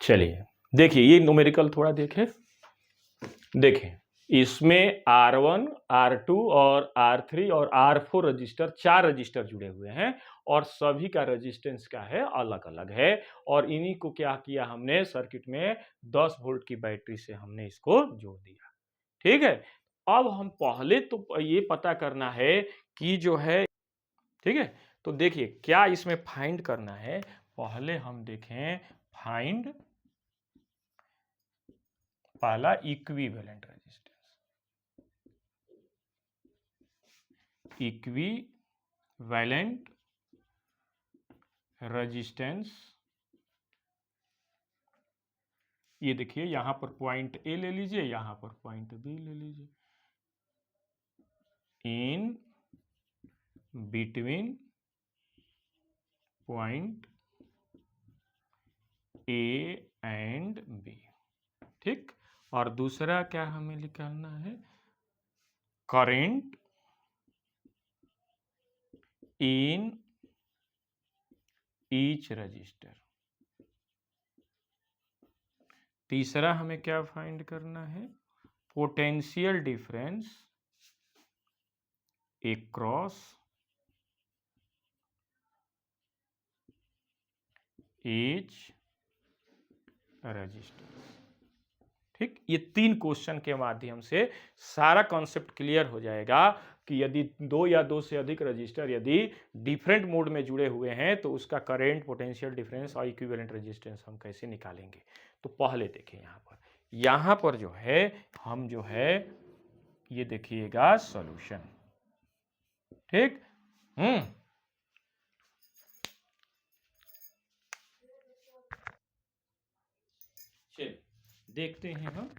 चलिए देखिए, ये न्यूमेरिकल थोड़ा देखें इसमें R1, R2 और R3 और R4 रजिस्टर, 4 रजिस्टर जुड़े हुए हैं और सभी का रेजिस्टेंस क्या है, अलग अलग है। और इन्हीं को क्या किया हमने, सर्किट में 10 वोल्ट की बैटरी से हमने इसको जोड़ दिया। ठीक है, अब हम पहले तो ये पता करना है कि जो है, ठीक है, तो देखिए क्या इसमें फाइंड करना है। पहले हम देखें फाइंड पहला इक्विवेलेंट रेजिस्टेंस, इक्विवेलेंट रेजिस्टेंस। ये देखिए यहां पर पॉइंट ए ले लीजिए, यहां पर पॉइंट बी ले लीजिए। In between point A and B, ठीक। और दूसरा क्या हमें निकालना है, करंट इन ईच रजिस्टर। तीसरा हमें क्या फाइंड करना है, potential difference across each resistor. ठीक, ये 3 क्वेश्चन के माध्यम से सारा कॉन्सेप्ट क्लियर हो जाएगा कि यदि 2 या 2 से अधिक रजिस्टर यदि डिफरेंट मोड में जुड़े हुए हैं तो उसका करंट, पोटेंशियल डिफरेंस और इक्विवेलेंट रेजिस्टेंस हम कैसे निकालेंगे। तो पहले देखें यहां पर जो है हम जो है ये देखिएगा सॉल्यूशन, ठीक। चलिए देखते हैं हम,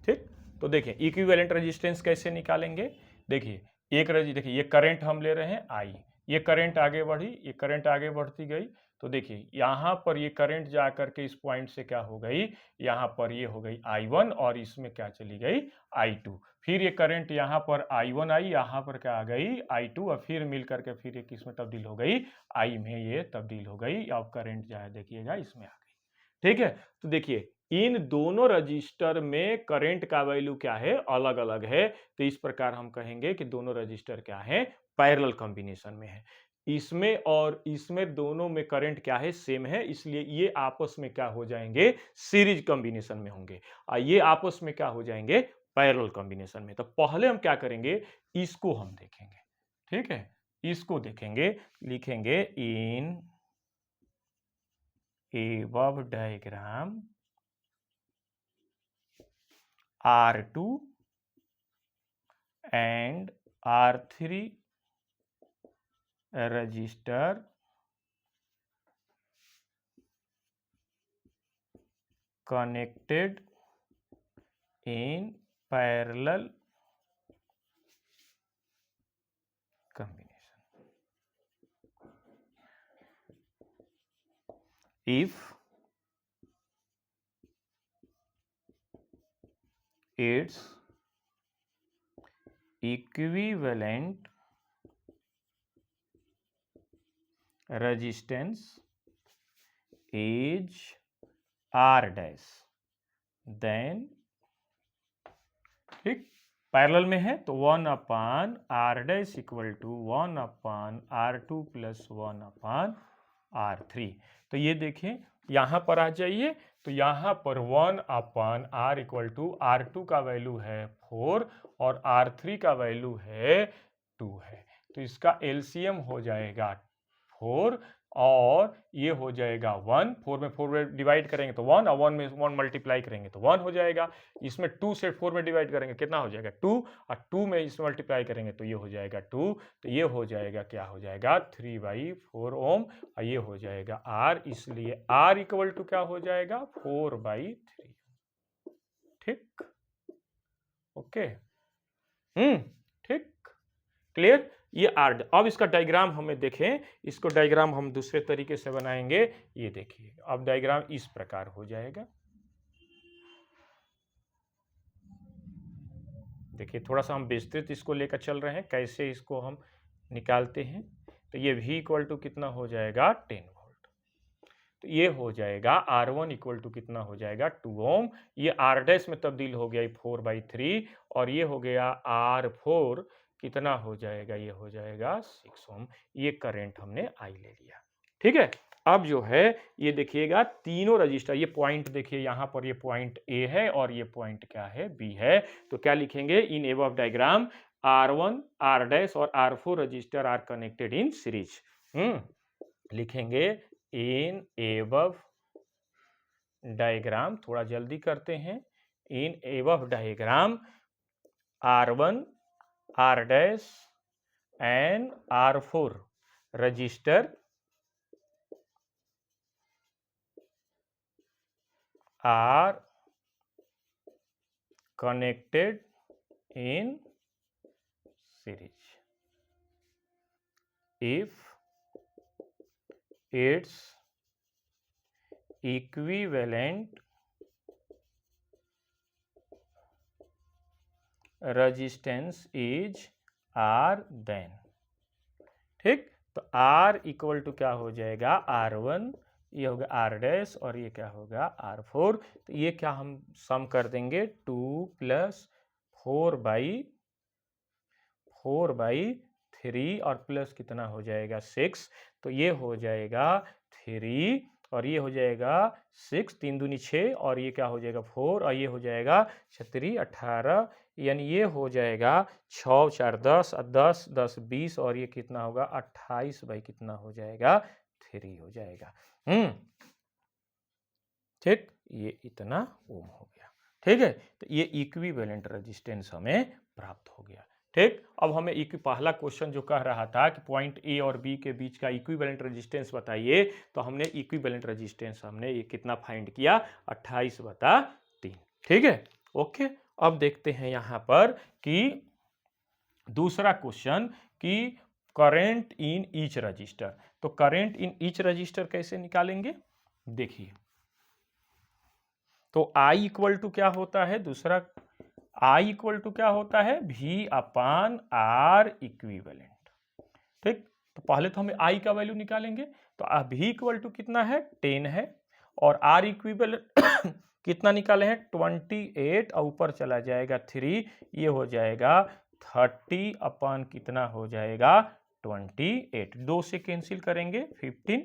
ठीक। तो देखिए इक्विवेलेंट रेजिस्टेंस कैसे निकालेंगे। देखिए देखिए ये करंट हम ले रहे हैं आई, ये करंट आगे बढ़ी, ये करंट आगे बढ़ती गई। तो देखिए यहां पर ये करंट जाकर के इस पॉइंट से क्या हो गई, यहां पर ये हो गई I1 और इसमें क्या चली गई I2। फिर ये करंट यहां पर I1 आई, यहां पर क्या आ गई I2 और फिर मिल करके फिर ये किस में तब्दील हो गई, I में ये तब्दील हो गई। अब करंट जो है देखिएगा इसमें आ गई, ठीक है। तो देखिए इन दोनों रजिस्टर में करंट का वैल्यू क्या है, अलग अलग है। तो इस प्रकार हम कहेंगे कि दोनों रजिस्टर क्या है, पैरेलल कॉम्बिनेशन में है। इसमें और इसमें दोनों में करंट क्या है, सेम है, इसलिए ये आपस में क्या हो जाएंगे, सीरीज कॉम्बिनेशन में होंगे। और ये आपस में क्या हो जाएंगे, पैरेलल कॉम्बिनेशन में। तो पहले हम क्या करेंगे, इसको हम देखेंगे, ठीक है। इसको देखेंगे, लिखेंगे इन above diagram R2 and R3 register connected in parallel combination. If its equivalent resistance is R dash, then, ठीक, पैरेलल में है तो 1 upon R dash equal to 1 upon R2 plus 1 upon R3। तो ये देखें यहां पर आ जाइए, तो यहां पर 1 upon R equal to R2 का वैल्यू है 4 और R3 का वैल्यू है 2 है। तो इसका एलसीएम हो जाएगा 4 और ये हो जाएगा 1। 4 में 4 में डिवाइड करेंगे तो 1 और 1 में 1 मल्टीप्लाई करेंगे तो 1 हो जाएगा। इसमें 2 से 4 में डिवाइड करेंगे कितना हो जाएगा 2 और 2 में इसमें मल्टीप्लाई करेंगे तो ये हो जाएगा 2। तो ये हो जाएगा क्या हो जाएगा 3/4 ओम और ये हो जाएगा R, इसलिए R इक्वल टू क्या हो जाएगा 4/3। ठीक, ओके, ठीक, क्लियर। ये आर, अब इसका डायग्राम हमें देखें, इसको डायग्राम हम दूसरे तरीके से बनाएंगे। ये देखिए अब डायग्राम इस प्रकार हो जाएगा। देखिए थोड़ा सा हम विस्तृत इसको लेकर चल रहे हैं, कैसे इसको हम निकालते हैं। तो ये V इक्वल टू कितना हो जाएगा 10 वोल्ट, तो ये हो जाएगा R1 इक्वल टू कितना हो जाएगा 2 ओम, ये R डैश में तब्दील हो गया 4/3 और ये हो गया R4 कितना हो जाएगा, ये हो जाएगा 6 ओम। ये करंट हमने आई ले लिया। ठीक है, अब जो है ये देखिएगा तीनों रजिस्टर, ये पॉइंट देखिए यहाँ पर, ये पॉइंट ए है और ये पॉइंट क्या है, बी है। तो क्या लिखेंगे, in above diagram R1 R dash और R4 resistor are connected in series. लिखेंगे इन एबव डायग्राम, थोड़ा जल्दी करते हैं, in above diagram R1 R dash and R4 resistor are connected in series if its equivalent resistance is R then। ठीक, तो R equal to क्या हो जाएगा R1, ये होगा R डैश और ये क्या होगा R4। तो ये क्या हम सम कर देंगे 2 + 4/3 और प्लस कितना हो जाएगा 6। तो ये हो जाएगा 3 और ये हो जाएगा 6, 3 दूनी 6 और ये क्या हो जाएगा 4 और ये हो जाएगा 6 18, यानी ये हो जाएगा 6 4 10 10 10 20 और ये कितना होगा 28 बाई कितना हो जाएगा 3 हो जाएगा। ठीक, ये इतना ओम हो गया। ठीक है, तो ये इक्विवेलेंट रेजिस्टेंस हमें प्राप्त हो गया। ठीक, अब हमें पहला क्वेश्चन जो कह रहा था कि पॉइंट ए और बी के बीच का इक्विवेलेंट रेजिस्टेंस बताइए, तो हमने इक्विवेलेंट रेजिस्टेंस हमने ये कितना फाइंड किया 28/3। ठीक है, ओके। अब देखते हैं यहाँ पर कि दूसरा क्वेश्चन कि करंट इन ईच रजिस्टर। तो करंट इन ईच रजिस्टर कैसे निकालेंगे, देखिए। तो I इक्वल टू क्या होता है, दूसरा I इक्वल टू क्या होता है V/R इक्विवेलेंट। ठीक, तो पहले तो हमें I का वैल्यू निकालेंगे। तो V इक्वल टू कितना है 10 है और R इक्विवेलेंट कितना निकाले हैं 28 और ऊपर चला जाएगा 3, ये हो जाएगा 30 अपन कितना हो जाएगा 28। 2 से कैंसिल करेंगे 15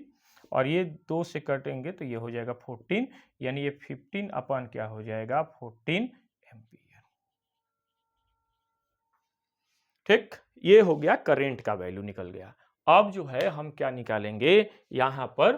और ये 2 से कटेंगे तो ये हो जाएगा 14, यानी ये 15 अपन क्या हो जाएगा 14 एम्पियर। ठीक, ये हो गया करंट का वैल्यू निकल गया। अब जो है हम क्या निकालेंगे यहां पर,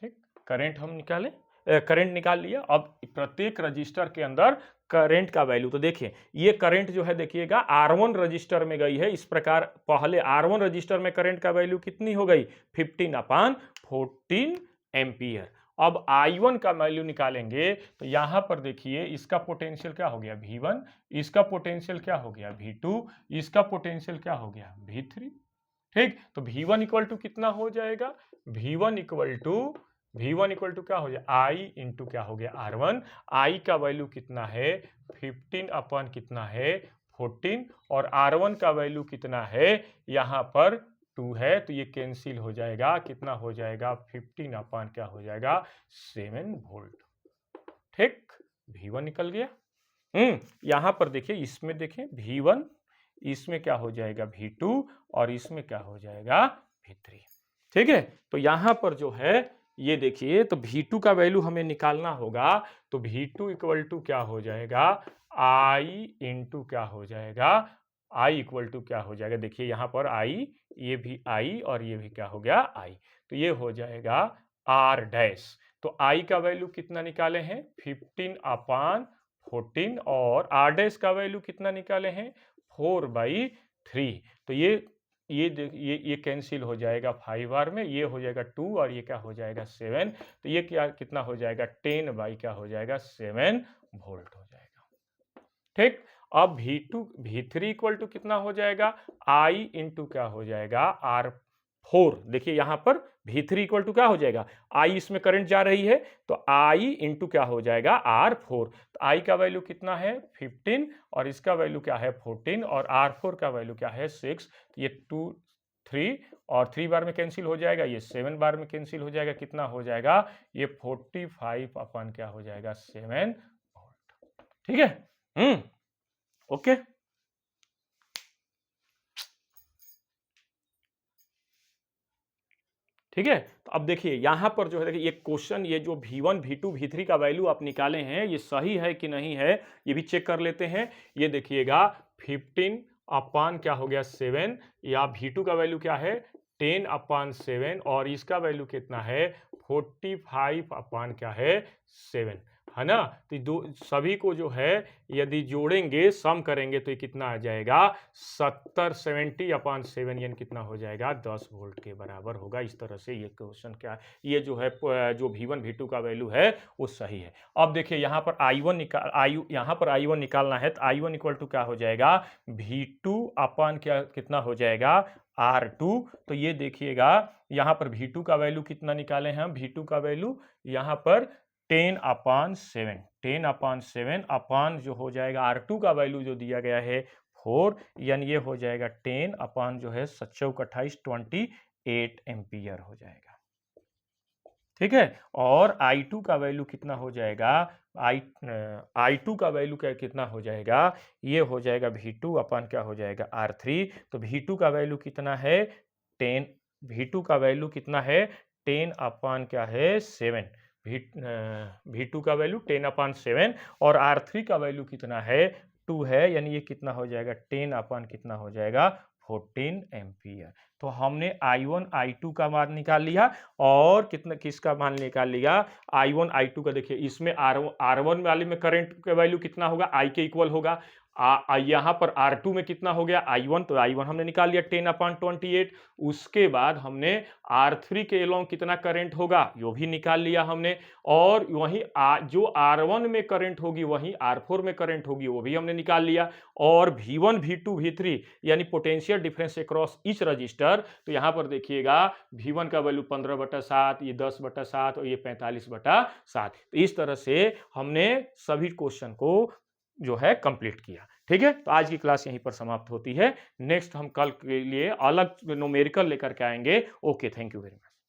ठीक, करंट हम निकाले, करंट निकाल लिया। अब प्रत्येक रजिस्टर के अंदर करंट का वैल्यू, तो देखिए ये करंट जो है देखिएगा R1 रजिस्टर में गई है। इस प्रकार पहले R1 रजिस्टर में करंट का वैल्यू कितनी हो गई 15/14 एम्पियर। अब I1 का वैल्यू निकालेंगे तो यहां पर देखिए इसका पोटेंशियल क्या हो गया V1, इसका पोटेंशियल क्या हो गया V2, इसका पोटेंशियल क्या हो गया V3। ठीक, तो V1 इक्वल टू कितना हो जाएगा, V1 इक्वल टू क्या हो जाए I इंटू क्या हो गया R1। I का वैल्यू कितना है 15 अपन कितना है 14 और R1 का वैल्यू कितना है यहाँ पर 2 है, तो ये कैंसिल हो जाएगा, कितना हो जाएगा 15 अपन क्या हो जाएगा 7 वोल्ट। ठीक, V1 निकल गया। यहाँ पर देखिए, इसमें देखिए V1, इसमें क्या हो जाएगा V2 और इसमें क्या हो जाएगा V3। ठीक है, तो यहां पर जो है ये देखिए, तो V2 का वैल्यू हमें निकालना होगा। तो V2 इक्वल टू क्या हो जाएगा I इंटू क्या हो जाएगा I इक्वल टू क्या हो जाएगा, देखिए यहां पर I, ये भी I और ये भी क्या हो गया I, तो ये हो जाएगा R डैश। तो I का वैल्यू कितना निकाले हैं 15/14 और R डैश का वैल्यू कितना निकाले हैं 4/3। तो ये कैंसिल हो जाएगा 5R में, ये हो जाएगा 2 और ये क्या हो जाएगा 7। तो ये क्या कितना हो जाएगा 10 बाई क्या हो जाएगा 7 वोल्ट हो जाएगा। ठीक, अब V3 इक्वल टू कितना हो जाएगा I इंटू क्या हो जाएगा R4। देखिए यहां पर V3 इक्वल टू क्या हो जाएगा, I इसमें करंट जा रही है तो I इंटू क्या हो जाएगा R4। तो I का वैल्यू कितना है 15 और इसका वैल्यू क्या है 14 और R4 का वैल्यू क्या है 6। तो ये 2 3 और 3 बार में कैंसिल हो जाएगा, ये 7 बार में कैंसिल हो जाएगा, कितना हो जाएगा, ये 45 अपन क्या हो जाएगा 7 वोल्ट। ठीक है, ओके। ठीक है, तो अब देखिए यहां पर जो है, देखिए ये क्वेश्चन, ये जो V1 V2 V3 का वैल्यू आप निकाले हैं, ये सही है कि नहीं है, ये भी चेक कर लेते हैं। ये देखिएगा 15 अपान क्या हो गया 7, या V2 का वैल्यू क्या है 10 अपान 7, और इसका वैल्यू कितना है 45 अपान क्या है 7, है ना। तो दो सभी को जो है यदि जोड़ेंगे, सम करेंगे, तो ये कितना आ जाएगा 70 अपान 7, यानी कितना हो जाएगा 10 वोल्ट के बराबर होगा। इस तरह से ये क्वेश्चन क्या है, ये जो है जो V1 V2 का वैल्यू है वो सही है। अब देखिए यहाँ पर I1 निकालना है, तो I1 इक्वल टू क्या हो जाएगा V2 अपान क्या कितना हो जाएगा R2। तो ये देखिएगा यहाँ पर V2 का वैल्यू कितना निकाले हैं हम, V2 का वैल्यू यहाँ पर 10 अपान 7 अपान जो हो जाएगा R2 का वैल्यू जो दिया गया है 4, यानी ये हो जाएगा 10 अपान जो है 7 28 एम्पियर हो जाएगा। ठीक है, और I2 का वैल्यू कितना हो जाएगा, I2 का वैल्यू कितना हो जाएगा, ये हो जाएगा V2 अपान क्या हो जाएगा R3। तो V2 का वैल्यू कितना है 10, V2 का वैल्यू कितना है 10 अपान क्या है 7, V2 का वैल्यू 10 अपान 7, और R3 का वैल्यू कितना है 2 है, यानी ये कितना हो जाएगा 10 अपान कितना हो जाएगा 14 एम्पियर। तो हमने I1 I2 का मान निकाल लिया, और किसका मान निकाल लिया I1 I2 का। देखिए इसमें R1 वाले में करंट का वैल्यू कितना होगा, I के इक्वल होगा। यहाँ पर R2 में कितना हो गया I1, तो I1 हमने निकाल लिया 10 अपान 28। उसके बाद हमने R3 के अलोंग कितना करंट होगा यो भी निकाल लिया हमने, और वहीं जो R1 में करंट होगी वहीं R4 में करंट होगी वो भी हमने निकाल लिया। और V1 V2 V3 यानी potential difference across each resistor, तो यहाँ पर देखिएगा V1 का वैल्यू 15/7, ये 10/7 और ये 45/7। तो इस तरह से हमने सभी क्वेश्चन को जो है कंप्लीट किया। ठीक है, तो आज की क्लास यहीं पर समाप्त होती है। नेक्स्ट हम कल के लिए अलग न्यूमेरिकल लेकर के आएंगे। Okay, thank you very much.